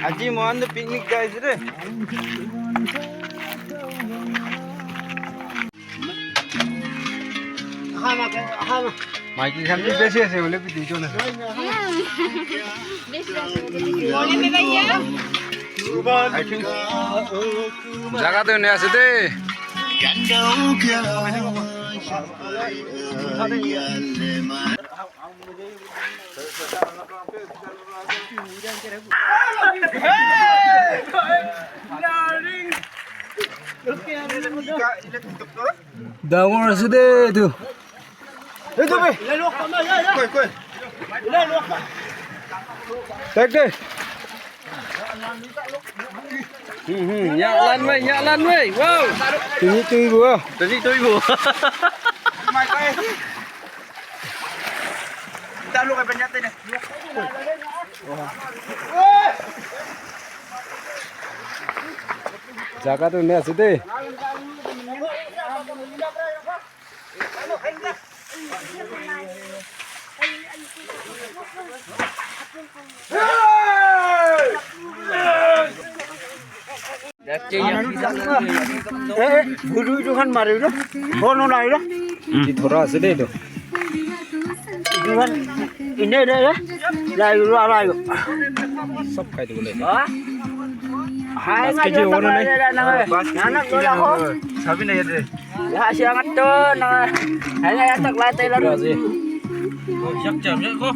Haji mau anda piknik guys deh. Maiki kan bersih sih boleh pergi sana. Boleh me भैया Jaga tu ni asal deh. Dangur asal deh tu. Itu be. Koi koi. Tek deh. Nhạc lan wey, wow. Tui bùa. Mai coi. Kita lu kayak banyak ini. Jaga tu ni asal deh. Guru itu kan mari itu, kono naik itu. Di thora asal deh tu. Itu kan ini deh ya, layu layu. Sab khai tu boleh. Hai ngaji orang ni. Anak tu lah ho. Sabi na yun deh. Ya siang tu, hanya yang tak latih lalu. Siap jam ya ko.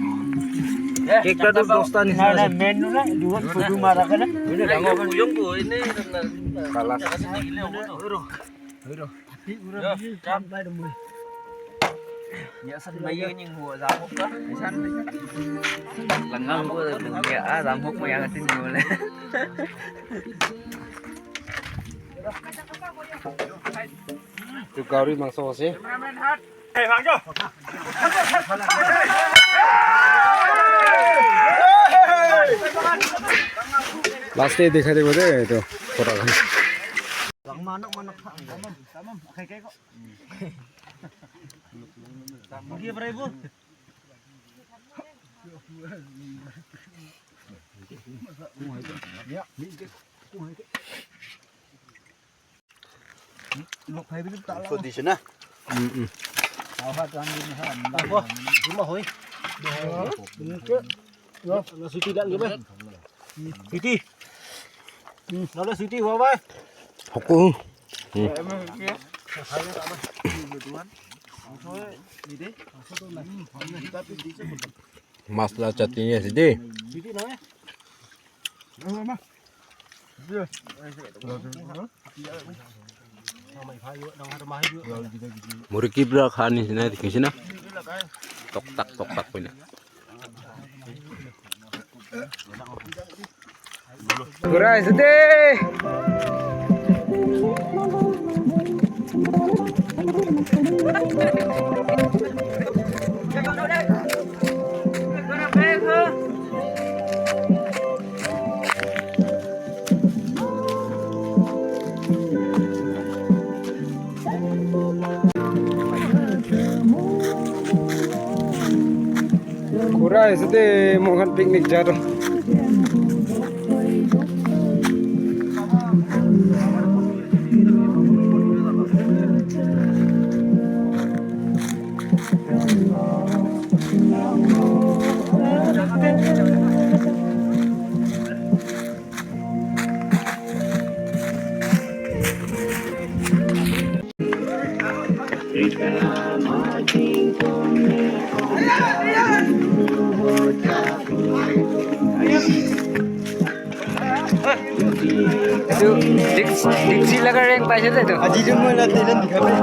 Kita tu dostan ni. Nah, menu lah, dua kudu marah kan? Ini dah ngomong kuyung ko ini kalas. Nhớ sân bây giờ nhưng mùa giảm hút đó sân là ngon của đừng nghe giảm hút mà ăn trên nhiều lên Tu gauri mangso sih. Hei, bang Jo. Last day देखा दे बोले तो थोड़ा kan. Mana sama kayak kok. Dia beribu. Di sana. Rumah hoi. Nó Siti đặng cái bên. Siti. Nó là Siti vào vai. Aku. Masalah catinya sih deh. Siti nói. Muriki berak hani sini di sini. Tok tak punya. Guys deh. Kurai sedih mau kan piknik jatuh. diksi lagi yang pasal tu Aji cuma lah telan di kamera.